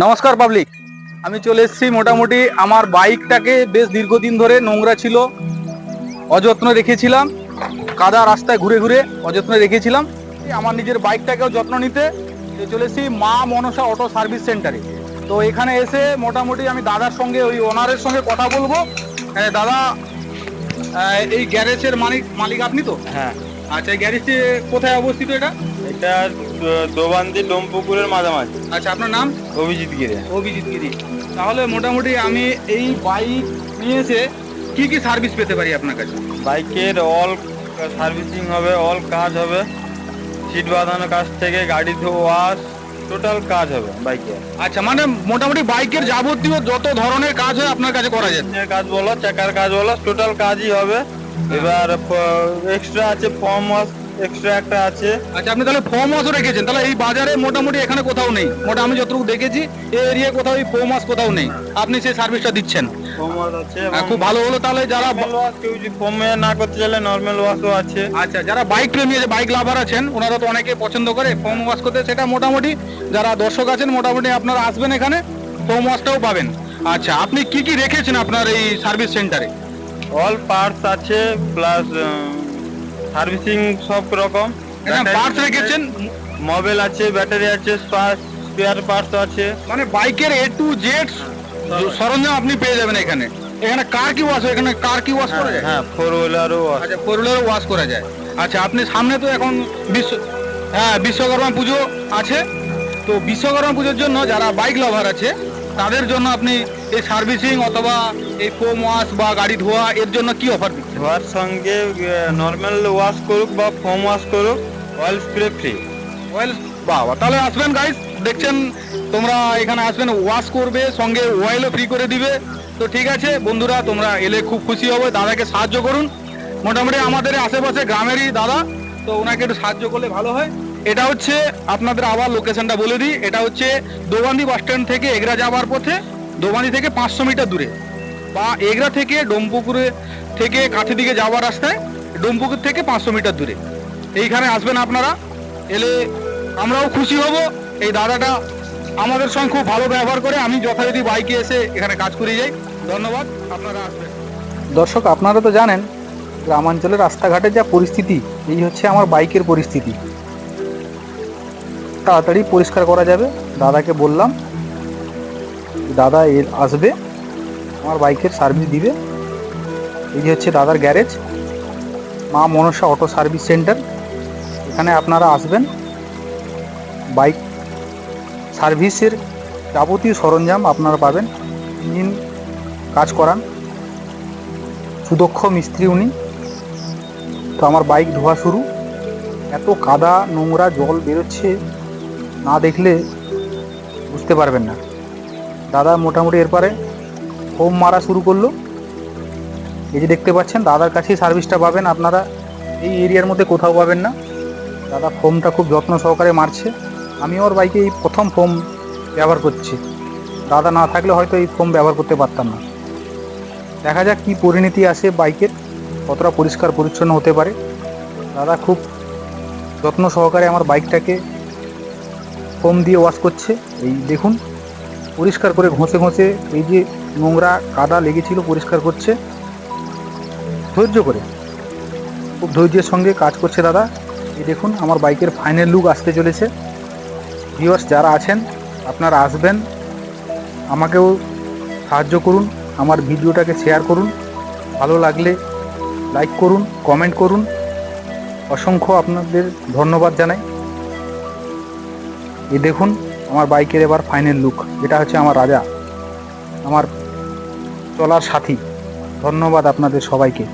নমস্কার পাবলিক। আমি চলে এসেছি মোটামুটি আমার বাইকটাকে বেশ দীর্ঘদিন ধরে নোংরা ছিল, অযত্ন রেখেছিলাম, কাদা রাস্তায় ঘুরে ঘুরে অযত্ন রেখেছিলাম। আমার নিজের বাইকটাকেও যত্ন নিতে চলে এসেছি মা মনসা অটো সার্ভিস সেন্টারে। তো এখানে এসে মোটামুটি আমি দাদার সঙ্গে ওই ওনারের সঙ্গে কথা বলবো। দাদা, এই গ্যারেজের মালিক আপনি তো? হ্যাঁ, আচ্ছা, এই গ্যারেজটি কোথায় অবস্থিত এটা? এটা দোবান্দি ডোমপুকুরের মাঝামাঝি। আচ্ছা, আপনার নাম? অভিজিৎ গিরে। অভিজিৎ গিরি। তাহলে মোটামুটি আমি এই বাইক নিয়ে এসে কি কি সার্ভিস পেতে পারি আপনার কাছে? বাইকের অল সার্ভিসিং হবে, অল কাজ হবে, সিট বাঁধানোর কাজ থেকে গাড়ি ওয়াশ, টোটাল কাজ হবে বাইকে। আচ্ছা, মানে মোটামুটি বাইকের যাবতীয় যত ধরনের কাজ হয় আপনার কাছে করা যায়? ইঞ্জিনের কাজ বলো, চাকার কাজ বলো, টোটাল কাজই হবে। এবার এক্সট্রা আছে ফর্ম ওয়াশ, এক্সট্রা একটা আছে। আচ্ছা, আপনি তাহলে ফোম ওয়াশও রেখেছেন? তাহলে এই বাজারে মোটামুটি এখানে কোথাও নেই, আমি যতটুকু দেখেছি এই এরিয়ায় কোথাও এই ফোম ওয়াশ কোথাও নেই, আপনি সেই সার্ভিসটা দিচ্ছেন। ফর্ম ওয়াশ আছে, খুব ভালো হলো। তাহলে যারা কেউ যদি ফর্মে না করতে চাইলে নর্মাল ওয়াশও আছে। আচ্ছা, যারা বাইক প্রেমী আছে, বাইক লাভার আছেন, ওনারা তো অনেকে পছন্দ করে ফোম ওয়াশ করতে, সেটা মোটামুটি যারা দর্শক আছেন মোটামুটি আপনারা আসবেন এখানে, ফোম ওয়াশটাও পাবেন। আচ্ছা, আপনি কি কি রেখেছেন আপনার এই সার্ভিস সেন্টারে? অল পার্টস আছে, প্লাস সার্ভিসিং সব রকম পার্টস রেখেছেন? মোবাইল আছে, ব্যাটারি আছে, স্পেয়ার পার্টস আছে, মানে বাইকের এ টু জেড সরঞ্জাম আপনি পেয়ে যাবেন এখানে। এখানে কার কি ওয়াশ হয়? এখানে কার কি ওয়াশ করা যায়? হ্যাঁ, ফোর হুইলারও আছে। আচ্ছা, ফোর হুইলারও ওয়াশ করা যায়। আচ্ছা, আপনি সামনে তো এখন বিশ্বকর্মা পুজো আছে, তো বিশ্বকর্মা পুজোর জন্য যারা বাইক লাভার আছে তাদের জন্য আপনি এই সার্ভিসিং অথবা এই ফোম ওয়াশ বা গাড়ি ধোয়া এর জন্য কি অফার দিচ্ছেন? ধোয়ার সঙ্গে নর্মাল ওয়াশ করুক বা ফোম ওয়াশ করুক, অয়েল স্প্রে ফ্রি। অয়েল? বাবা, তাহলে আসবেন গাইস, দেখছেন তোমরা এখানে আসবেন, ওয়াশ করবে, সঙ্গে অয়েলও ফ্রি করে দিবে। তো ঠিক আছে বন্ধুরা, তোমরা এলে খুব খুশি হবে, দাদাকে সাহায্য করুন। মোটামুটি আমাদের আশেপাশে গ্রামেরই দাদা, তো ওনাকে একটু সাহায্য করলে ভালো হয়। এটা হচ্ছে আপনাদের আবার লোকেশনটা বলে দিই, এটা হচ্ছে দোবান্দি বাস স্ট্যান্ড থেকে এগরা যাওয়ার পথে, দোবান্দি থেকে 500 মিটার দূরে, বা এগরা থেকে ডোমপুকুরে থেকে কাঠি দিকে যাওয়ার রাস্তায় ডোমপুকুর থেকে 500 মিটার দূরে। এইখানে আসবেন আপনারা, এলে আমরাও খুশি হব। এই দাদাটা আমাদের সঙ্গে খুব ভালো ব্যবহার করে, আমি যথারীতি বাইকে এসে এখানে কাজ করে যাই। ধন্যবাদ, আপনারা আসবেন। দর্শক, আপনারা তো জানেন গ্রামাঞ্চলের রাস্তাঘাটের যা পরিস্থিতি, এই হচ্ছে আমার বাইকের পরিস্থিতি। তাড়াতাড়ি পরিষ্কার করা যাবে, দাদাকে বললাম, দাদা আসবে আমার বাইকের সার্ভিস দিবে। এই যে হচ্ছে দাদার গ্যারেজ, মা মনসা অটো সার্ভিস সেন্টার। এখানে আপনারা আসবেন, বাইক সার্ভিসের যাবতীয় সরঞ্জাম আপনারা পাবেন। ইঞ্জিন কাজ করান, সুদক্ষ মিস্ত্রি উনি। তো আমার বাইক ধোয়া শুরু, এত কাদা নোংরা জল বেরোচ্ছে, না দেখলে বুঝতে পারবেন না। দাদা মোটামুটি এরপরে ফোম মারা শুরু করলো। এই যে দেখতে পাচ্ছেন, দাদার কাছেই সার্ভিসটা পাবেন আপনারা, এই এরিয়ার মধ্যে কোথাও পাবেন না। দাদা ফোমটা খুব যত্ন সহকারে মারছে। আমি ওর বাইকে এই প্রথম ফোম ব্যবহার করছি, দাদা না থাকলে হয়তো এই ফোম ব্যবহার করতে পারতাম না। দেখা যাক কি পরিণতি আসে বাইকের, কতটা পরিষ্কার পরিচ্ছন্ন হতে পারে। দাদা খুব যত্ন সহকারে আমার বাইকটাকে ফোম দিয়ে ওয়াশ করছে। এই দেখুন, পরিষ্কার করে ঘষে ঘষে এই যে নোংরা কাদা লেগেছিল পরিষ্কার করছে, ধৈর্য করে, খুব ধৈর্যের সঙ্গে কাজ করছে দাদা। এই দেখুন আমার বাইকের ফাইনাল লুক আসতে চলেছে। ভিউয়ার্স যারা আছেন আপনারা আসবেন, আমাকেও সাহায্য করুন, আমার ভিডিওটাকে শেয়ার করুন, ভালো লাগলে লাইক করুন, কমেন্ট করুন। অসংখ্য আপনাদের ধন্যবাদ জানাই। এই দেখুন আমার বাইকের এবার ফাইনাল লুক, এটা হচ্ছে আমার রাজা, আমার চলার সাথী। ধন্যবাদ আপনাদের সবাইকে।